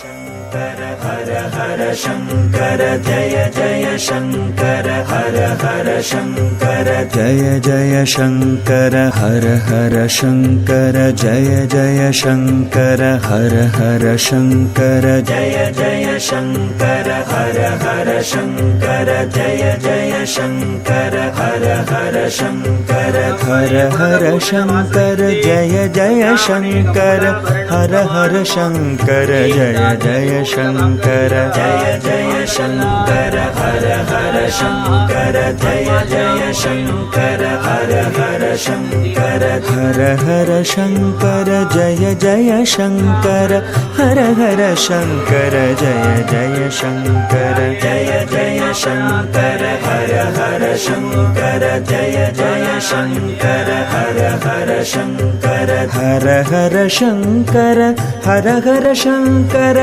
शंकर हर हर शंकर जय जय शंकर हर हर शंकर जय जय शंकर हर हर शंकर जय जय शंकर हर हर शंकर जय जय शंकर हर हर शंकर जय जय शंकर हर हर शंकर हर हर शंकर जय जय शंकर हर हर शंकर जय जय शंकर जय जय शंकर हर हर शंकर जय जय शंकर हर हर शंकर हर हर शंकर जय जय शंकर हर हर शंकर जय जय शंकर जय जय शंकर हर हर शंकर जय जय शंकर हर हर शंकर हर हर शंकर हर हर शंकर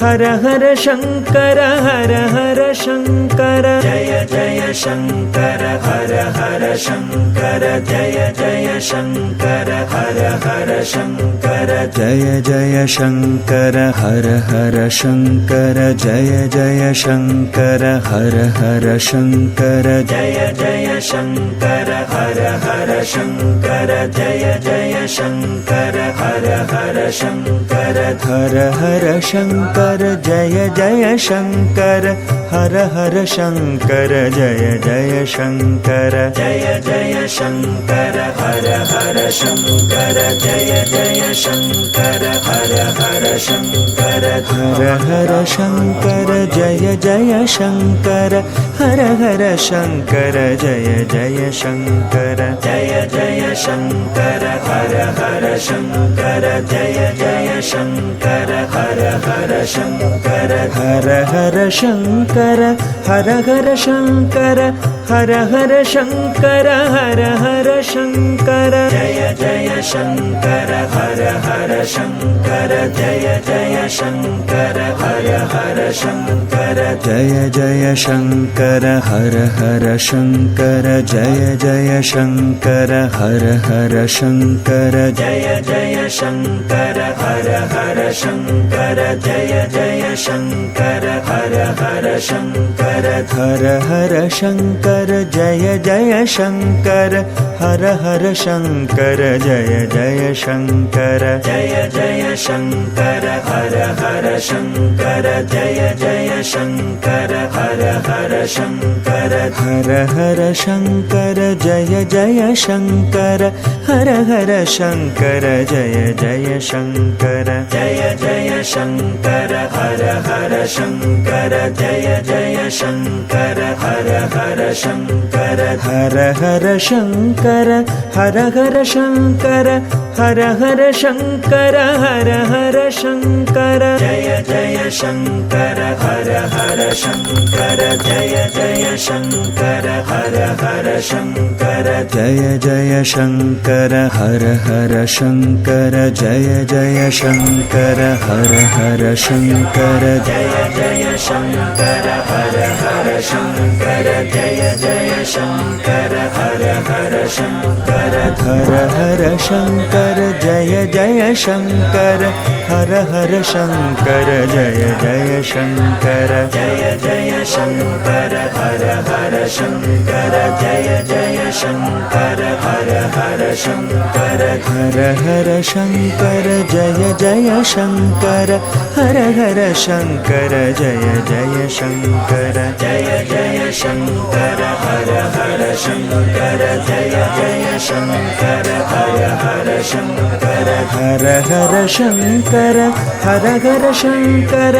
हर हर शंकर हर हर शंकर जय जय शंकर हर हर शंकर जय जय शंकर हर हर शंकर जय जय शंकर हर हर शंकर जय जय शंकर हर हर शंकर जय जय शंकर हर हर शंकर जय जय शंकर हर हर शंकर हर हर शंकर जय जय शंकर हर हर शंकर जय जय शंकर जय जय शंकर हर हर शंकर जय जय शंकर हर हर शंकर हर हर शंकर जय जय शंकर हर हर शंकर जय जय शंकर जय जय शंकर हर हर शंकर जय जय शंकर हर हर शंकर हर हर शंकर हर हर शंकर हर हर शंकर हर हर शंकर जय जय शंकर हर हर शंकर जय जय शंकर हर हर शंकर जय जय शंकर हर हर शंकर जय जय शंकर हर हर शंकर जय जय शंकर हर हर शंकर जय जय शंकर हर हर शंकर हर हर शंकर जय जय शंकर हर हर शंकर जय जय शंकर जय जय शंकर हर हर शंकर जय जय शंकर हर हर शंकर हर हर शंकर जय जय शंकर हर हर शंकर जय जय शंकर जय जय शंकर हर हर शंकर जय जय शंकर हर हर शंकर हर हर शंकर हर हर शंकर हर हर शंकर हर हर शंकर जय जय शंकर हर हर शंकर जय जय शंकर हर हर शंकर जय जय शंकर हर हर शंकर जय जय शंकर हर हर शंकर जय जय शंकर हर हर शंकर जय जय शंकर हर हर शंकर हर हर शंकर जय जय शंकर हर हर शंकर जय जय शंकर जय जय शंकर हर हर शंकर जय जय शंकर हर हर शंकर हर हर शंकर जय जय शंकर हर हर शंकर जय जय शंकर जय जय शंकर हर हर शंकर जय जय शंकर हर हर शंकर हर हर शंकर हर हर शंकर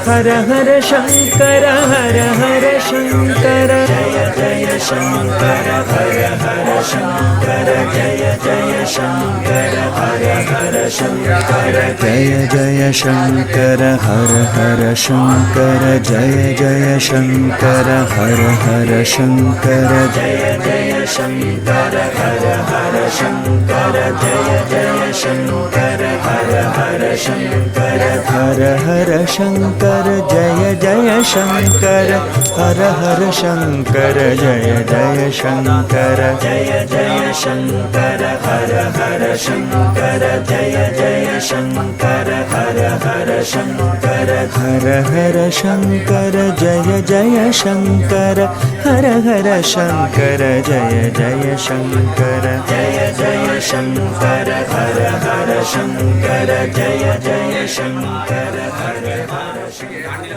हर हर शंकर हर हर शंकर जय जय शंकर हर हर शंकर जय जय शंकर हर हर शंकर जय जय शंकर हर हर शंकर जय जय शंकर हर हर शंकर जय जय शंकर हर हर शंकर जय जय शंकर हर हर शंकर हर हर शंकर जय जय शंकर हर हर शंकर जय जय शंकर जय जय शंकर हर हर शंकर जय जय शंकर हर हर शंकर हर हर शंकर जय जय शंकर हर हर शंकर जय जय शंकर जय जय शंकर हर हर शंकर जय जय शंकर हर हर शंकर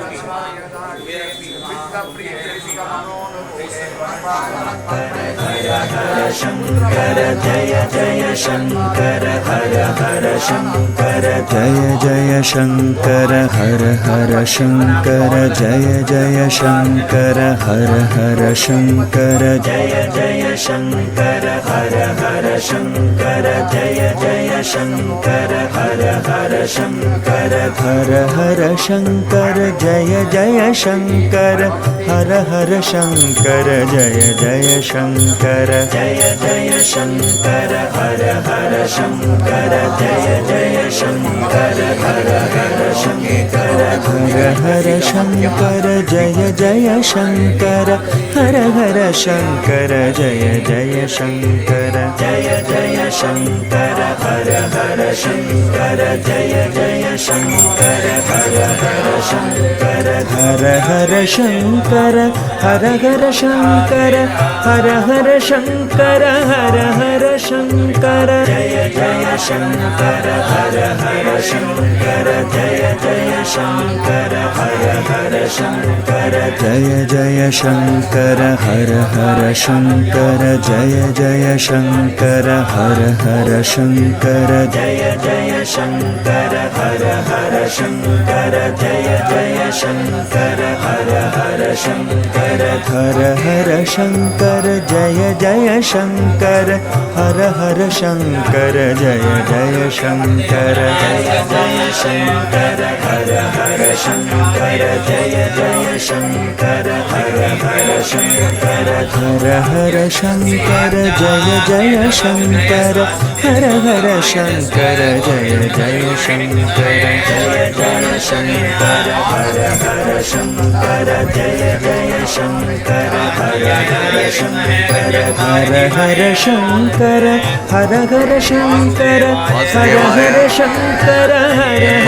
जय जय शंकर हर हर शंकर जय जय शंकर हर हर शंकर जय जय शंकर हर हर शंकर जय जय शंकर हर हर शंकर जय जय शंकर हर हर शंकर हर हर शंकर जय जय शंकर हर हर शंकर जय जय शंकर जय जय शंकर हर हर शंकर जय जय शंकर हर हर शंकर हर हर शंकर जय जय शंकर हर हर शंकर जय जय शंकर जय जय शंकर हर हर शंकर जय जय शंकर हर हर शंकर हर हर शंकर हर हर शंकर हर हर शंकर हर हर शंकर जय जय शंकर हर हर शंकर जय जय शंकर हर हर शंकर जय जय शंकर हर हर शंकर जय जय शंकर हर हर शंकर जय जय शंकर हर हर शंकर जय जय शंकर हर हर शंकर हर हर शंकर जय जय शंकर हर हर शंकर जय जय शंकर जय जय शंकर हर हर शंकर जय जय शंकर हर हर शंकर हर हर शंकर जय जय शंकर हर हर शंकर जय जय शंकर जय जय शंकर हर हर शंकर जय जय शंकर हर हर शंकर हर हर शंकर हर हर शंकर हर हर शंकर हर हर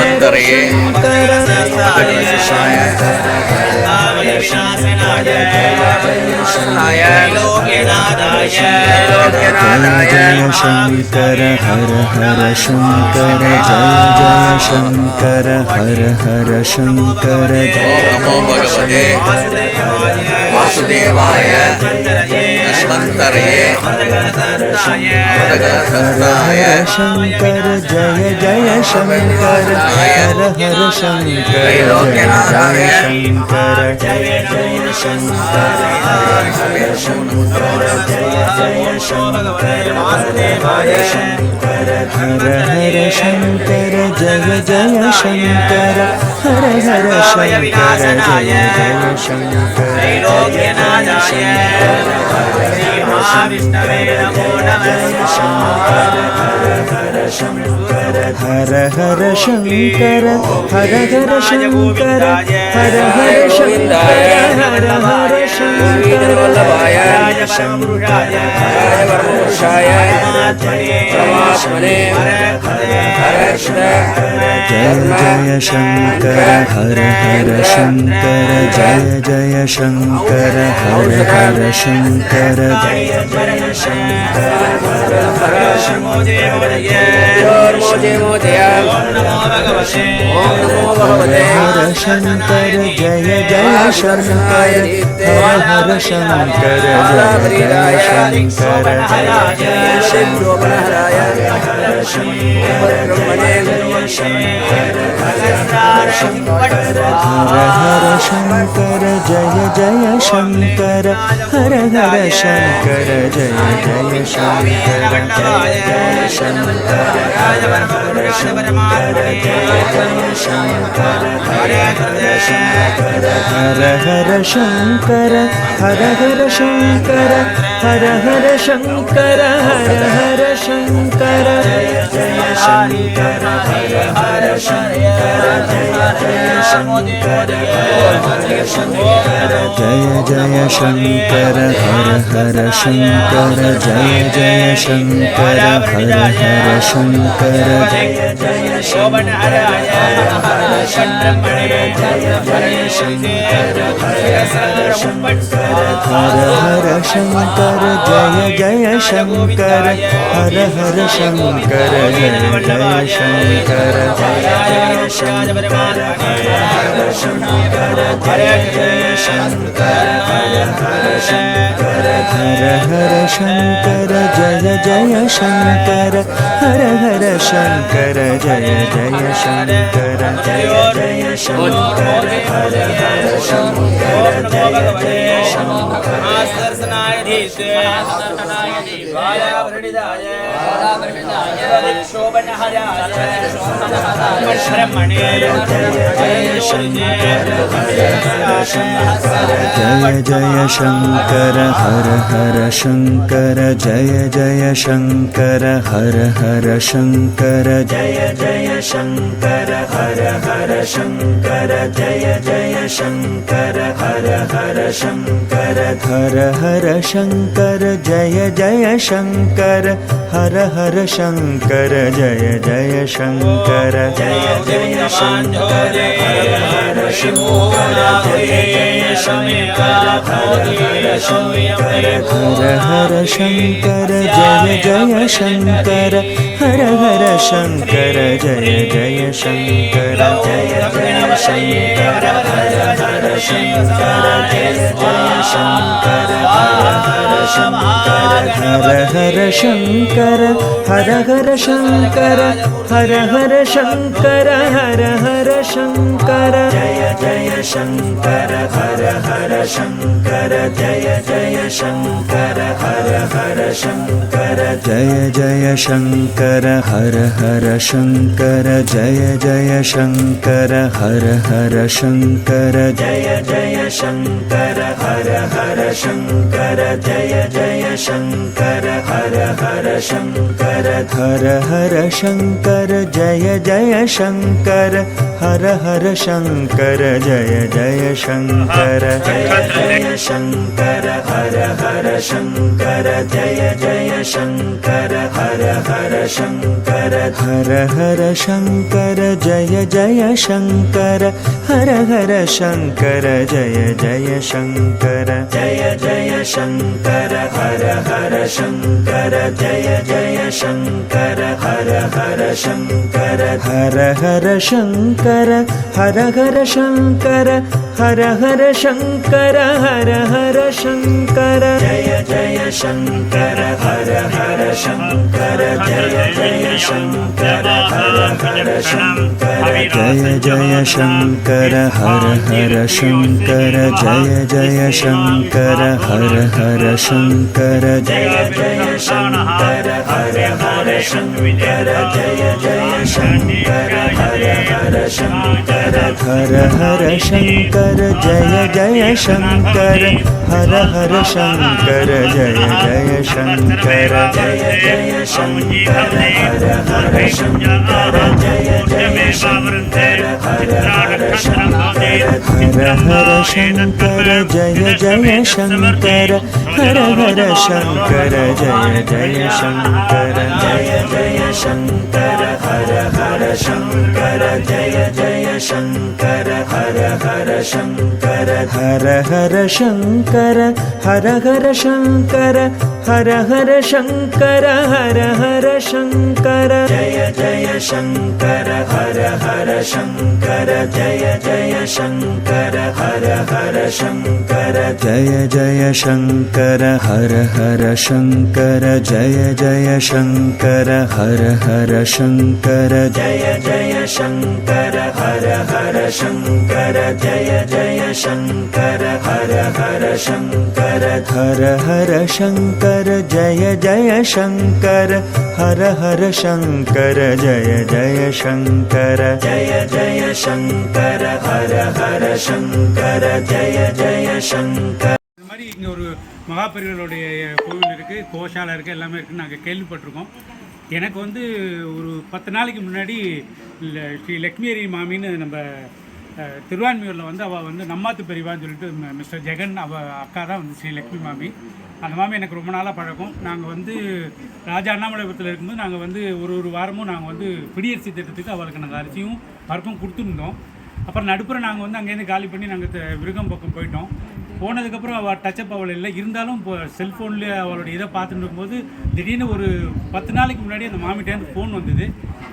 शंकर जय शंकर हर हर शंकर जय जय शंकर हर हर शंकर नमो भगवते वासुदेवाय धन्वन्तरये भगवताय शंकर जय जय शंकर हर हर शंकर जय शंकर जय जय शंकर हर हर शंकर जय जय शंकर वासुदेवाय शंकर हर हर शंकर जय जय शंकर हर हर शंकर जय जय शंकर त्रैलोक्यनाथाय श्री महाविष्णवे नमो नमः हर हर शंकर हर हर शंकर हर हर शंकर हर हर शंकर हर हर शंकर शंकराय परमपुरुषाय परमात्मने जय जय शंकर हर हर शंकर जय जय शंकर हर हर शंकर जय जय शंकर हर हर हर शंकर जय जय शंकर हर हर शंकर जय जय शंकर हर हर शंकर जय जय शंकर हर हर शंकर जय जय शंकर जय जय शंकर हर हर शंकर जय जय शंकर हर हर हर हर शंकर हर हर शंकर हर हर शंकर हर हर शंकर जय जय शंकर हर हर शंकर जय जय शंकर हर हर शंकर जय जय शंकर हर हर शंकर जय जय शंकर हर हर शंकर जय जय शंकर हर हर शंकर जय जय शंकर हर हर शंकर हर हर शंकर जय जय शंकर हर हर शंकर जय जय शंकर जय जय शंकर हर हर शंकर जय जय शंकर हर हर शंकर हर हर शंकर जय जय शंकर हर हर शंकर जय जय शंकर जय जय शंकर हर हर शंकर जय जय शंकर जय जय शंकर हर हर शंकर जय जय शंकर हर हर शंकर जय जय शंकर हर हर शंकर जय जय शंकर हर हर शंकर हर हर शंकर जय जय शंकर हर हर शंकर जय जय शंकर जय जय शंकर हर हर शंकर जय जय शंकर हर हर शंकर हर हर शंकर जय जय शंकर हर हर शंकर जय जय शंकर जय जय शंकर हर हर शंकर जय जय शंकर हर हर शंकर हर हर शंकर हर हर शंकर हर हर शंकर हर हर शंकर जय जय शंकर हर हर शंकर जय जय शंकर हर हर शंकर जय जय शंकर हर हर शंकर जय जय शंकर हर हर शंकर जय जय शंकर हर हर शंकर जय जय शंकर हर हर शंकर हर हर शंकर जय जय शंकर हर हर शंकर जय जय शंकर जय जय शंकर हर हर शंकर जय जय शंकर हर हर शंकर हर हर शंकर जय जय शंकर हर हर शंकर जय जय शंकर जय जय शंकर हर हर शंकर जय जय शंकर हर हर शंकर हर हर शंकर हर हर शंकर हर हर शंकर हर हर शंकर जय जय शंकर हर हर शंकर जय जय शंकर हर हर शंकर जय जय शंकर हर हर शंकर जय जय शंकर हर हर शंकर जय जय शंकर हर हर शंकर जय जय शंकर हर हर शंकर हर हर शंकर जय जय शंकर हर हर शंकर जय जय शंकर जय जय शंकर हर हर शंकर जय जय शंकर हर हर शंकर हर हर शंकर जय जय शंकर हर हर शंकर जय जय शंकर जय जय शंकर हर हर शंकर जय जय शंकर हर हर शंकर हर हर शंकर हर हर शंकर हर हर शंकर हर हर शंकर जय जय शंकर हर हर शंकर जय जय शंकर हर हर शंकर जय जय शंकर हर हर शंकर जय जय शंकर हर हर हर शंकर जय जय शंकर हर हर शंकर जय जय शंकर हर हर शंकर हर हर शंकर जय जय शंकर हर हर शंकर जय जय शंकर जय जय शंकर हर हर शंकर जय जय शंकर. இந்த மாதிரி இங்கே ஒரு மகாபெரிவர்களுடைய கோவில் இருக்குது, கோஷாலை இருக்குது, எல்லாமே இருக்குதுன்னு நாங்கள் கேள்விப்பட்டிருக்கோம். எனக்கு வந்து ஒரு 10 நாளைக்கு முன்னாடி ஸ்ரீ லக்ஷ்மியரி மாமின்னு நம்ம திருவான்மியூரில் வந்து அவள் வந்து நம்மாத்து பெரியவான்னு சொல்லிட்டு மிஸ்டர் ஜெகன் அவள் அக்கா தான் வந்து ஸ்ரீ லக்ஷ்மி மாமி. அந்த மாமி எனக்கு ரொம்ப நாளாக பழக்கம். நாங்கள் வந்து ராஜா அண்ணாமலைபுரத்தில் இருக்கும்போது நாங்கள் வந்து ஒரு வாரமும் நாங்கள் வந்து பிடியரசி திட்டத்துக்கு அவளுக்கு நாங்கள் அரிசியும் பருப்பும் கொடுத்துருந்தோம். அப்புறம் நடுப்புற நாங்கள் வந்து அங்கேருந்து காலி பண்ணி நாங்கள் விருகம் பக்கம் போயிட்டோம். போனதுக்கப்புறம் அவள் டச்சப் அவள் இல்லை. இருந்தாலும் இப்போ செல்ஃபோனில் அவளுடைய இதை பார்த்துட்டு இருக்கும்போது திடீர்னு ஒரு 10 நாளைக்கு முன்னாடி அந்த மாமிட்டேருந்து ஃபோன் வந்தது.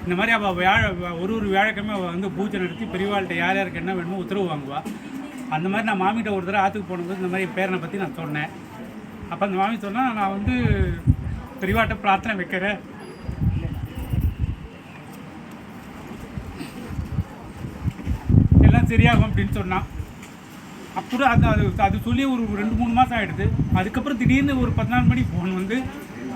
இந்த மாதிரி அவள் ஒரு வியாழக்கிழமை அவள் வந்து பூஜை நடத்தி பெரியவாள்கிட்ட யார் யாருக்கு என்ன வேணுமோ உத்தரவு வாங்குவாள். அந்த மாதிரி நான் மாமிகிட்ட ஒரு தடவை ஆற்றுக்கு போனபோது இந்த மாதிரி பேரனை பற்றி நான் சொன்னேன். அப்போ அந்த மாமி சொன்னால் நான் வந்து பெரியவாட்ட பிரார்த்தனை வைக்கிறேன், எல்லாம் சரியாகும் அப்படின்னு சொன்னான். அப்புறம் அது சொல்லி ஒரு 2-3 மாதம் ஆகிடுது. அதுக்கப்புறம் திடீர்னு ஒரு 14 மணி ஃபோன் வந்து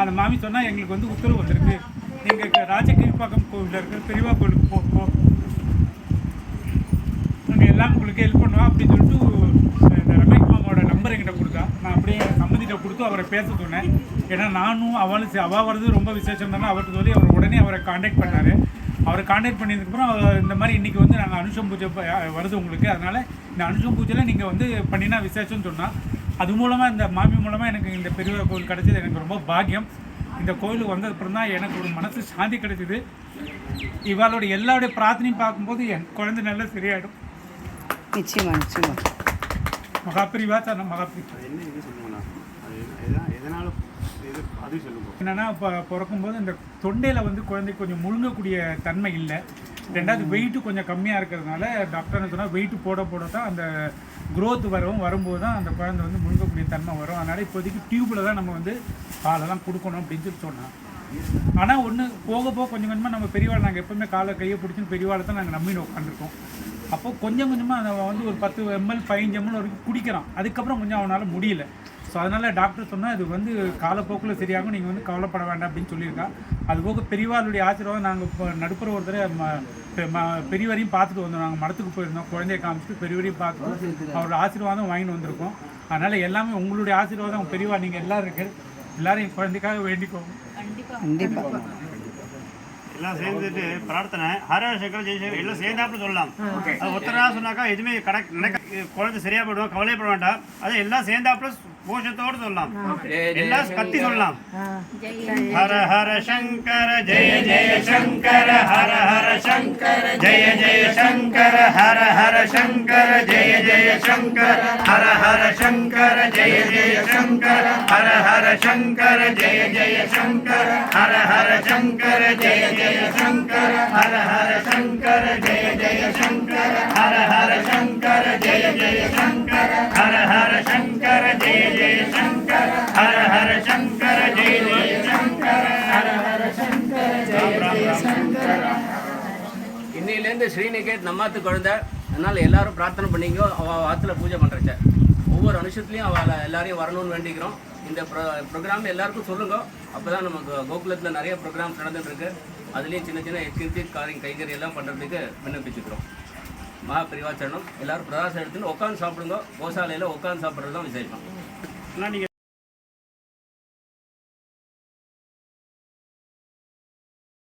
அந்த மாமி சொன்னால் எங்களுக்கு வந்து உத்தரவு வந்திருக்கு, நீங்கள் ராஜகீழ்ப்பாக்கம் கோவிலில் இருக்க பெரியவா கோவிலுக்கு போ, நாங்கள் எல்லாம் உங்களுக்கு ஹெல்ப் பண்ணுவோம் அப்படின்னு சொல்லிட்டு இந்த ரமேஷ் மாமாவோட நம்பர் என்கிட்ட கொடுத்தா. நான் அப்படியே சம்மதிட்ட கொடுத்து அவரை பேச சொன்னேன். ஏன்னா நானும் அவள் வர்றது ரொம்ப விசேஷம் தானே அவர்கிட்ட சொல்லி அவர் உடனே அவரை காண்டாக்ட் பண்ணார். அவரை காண்டாக்ட் பண்ணதுக்கப்புறம் இந்த மாதிரி இன்றைக்கி வந்து நாங்கள் அனுஷம் பூஜை வருது உங்களுக்கு, அதனால் இந்த அனுஷம் பூஜையில் நீங்கள் வந்து பண்ணினா விசேஷம்னு சொன்னால் அது மூலமாக இந்த மாமி மூலமாக எனக்கு இந்த பெரிய கோவில் கிடச்சிது. எனக்கு ரொம்ப பாக்கியம். இந்த கோவிலுக்கு வந்ததுக்கப்புறம் தான் எனக்கு ஒரு மனசு சாந்தி கிடைச்சிது. இவளோட எல்லாருடைய பிரார்த்தனையும் பார்க்கும்போது என் குழந்தை நல்லா சரியாயிடும். நிச்சயமா நிச்சயமா. மகாபிரிவா சார், மகாபிரிவா என்னன்னா இப்போ பிறக்கும்போது இந்த தொண்டையில் வந்து குழந்தைக்கு கொஞ்சம் முழுங்கக்கூடிய தன்மை இல்லை. ரெண்டாவது வெயிட்டு கொஞ்சம் கம்மியாக இருக்கிறதுனால டாக்டர்னு சொன்னால் வெயிட்டு போட தான் அந்த க்ரோத் வரும்போது தான் அந்த குழந்தை வந்து முழுங்கக்கூடிய தன்மை வரும். அதனால் இப்போதைக்கு டியூப்பில் தான் நம்ம வந்து பாலெல்லாம் கொடுக்கணும் அப்படின்னு சொல்லி சொன்னான். ஆனால் ஒன்று போக கொஞ்சம் கொஞ்சமாக நம்ம பெரியவாள் நாங்கள் எப்போவுமே காலை கையை பிடிச்சின்னு பெரியவாளை தான் நாங்கள் நம்பின்னு உட்காந்துருக்கோம். அப்போது கொஞ்சம் கொஞ்சமாக அதை வந்து ஒரு 10 ml 15 ml வரைக்கும் குடிக்கிறான். அதுக்கப்புறம் கொஞ்சம் அவனால் முடியல. ஸோ அதனால் டாக்டர் சொன்னால் இது வந்து காலப்போக்கில் சரியாகும், நீங்கள் வந்து கவலைப்பட வேண்டாம் அப்படின்னு சொல்லியிருக்கா. அதுபோக பெரியவாளுடைய ஆசீர்வாதம் நாங்கள் இப்போ நடுப்புற ஒருத்தர் பெரியவரையும் பார்த்துட்டு வந்தோம். நாங்கள் மடத்துக்கு போயிருந்தோம், குழந்தைய காமிச்சிட்டு பெரியவரையும் பார்த்துட்டு அவரோட ஆசீர்வாதம் வாங்கிட்டு வந்திருக்கோம். அதனால் எல்லாமே உங்களுடைய ஆசீர்வாதம் பெரியவா நீங்கள் எல்லோரும் என் குழந்தைக்காக வேண்டிக்கோங்க. கண்டிப்பாக எல்லாம் சேர்ந்துட்டு பிரார்த்தனை ஹர சங்கர ஜெயசங்கர் எல்லாம் சேர்ந்தாப்புல சொல்லலாம். அது ஒத்தரா சொன்னாக்கா எதுவுமே குழந்தை சரியா போயிடுவோம், கவலைப்பட வேண்டாம். அது எல்லாம் சேர்ந்தாப்புல கோஷத்தோடு சொல்லலாம், எல்லாம் கத்தி சொல்லலாம். ஹர ஹர சங்கர ஜெய ஜெய சங்கர ஹர ஹர சங்கர ஜெய ஜெய சங்கர ஹர ஹர சங்கர ஜெய ஜெய சங்கர ஹர ஹர சங்கர ஜெய ஜெய சங்கர ஹர ஹர சங்கர ஜெய ஜெய சங்கர ஹர ஹர சங்கர ஜெய ஜெய சங்கர ஹர ஹர சங்கர ஜெய ஜெய சங்கர ஹர ஹர சங்கர ஜெய ஜெய சங்கர ஹர ஹர சங்கர ஜெய ஜெய சங்கர ஹர ஹர சங்கர ஜெய ஜெய சங்கர ஹர ஹர சங்கர ஜெய ஜெய சங்கர. இன்னையிலேருந்து ஸ்ரீநிகேத் நம்மாத்து குழந்தை, அதனால் எல்லாரும் பிரார்த்தனை பண்ணிக்கோ. அவள் ஆற்றுல பூஜை பண்ணுறச்ச ஒவ்வொரு அனுஷத்துலேயும் அவளை எல்லாரையும் வரணும்னு வேண்டிக்கிறோம். இந்த ப்ரோக்ராம் எல்லாருக்கும் சொல்லுங்க. அப்போ தான் நமக்கு கோகுலத்தில் நிறைய ப்ரோக்ராம்ஸ் நடந்துகிட்ருக்கு. அதுலேயும் சின்ன சின்ன கீர்த்தி கைகறி எல்லாம் பண்ணுறதுக்கு விண்ணப்பிச்சுக்கிறோம். மகாபிரிவா சரணம். எல்லோரும் பிரதாசம் எடுத்துன்னு உட்காந்து சாப்பிடுங்க. கோசாலையில் உட்காந்து சாப்பிட்றது தான் விசேஷம். நீங்கள்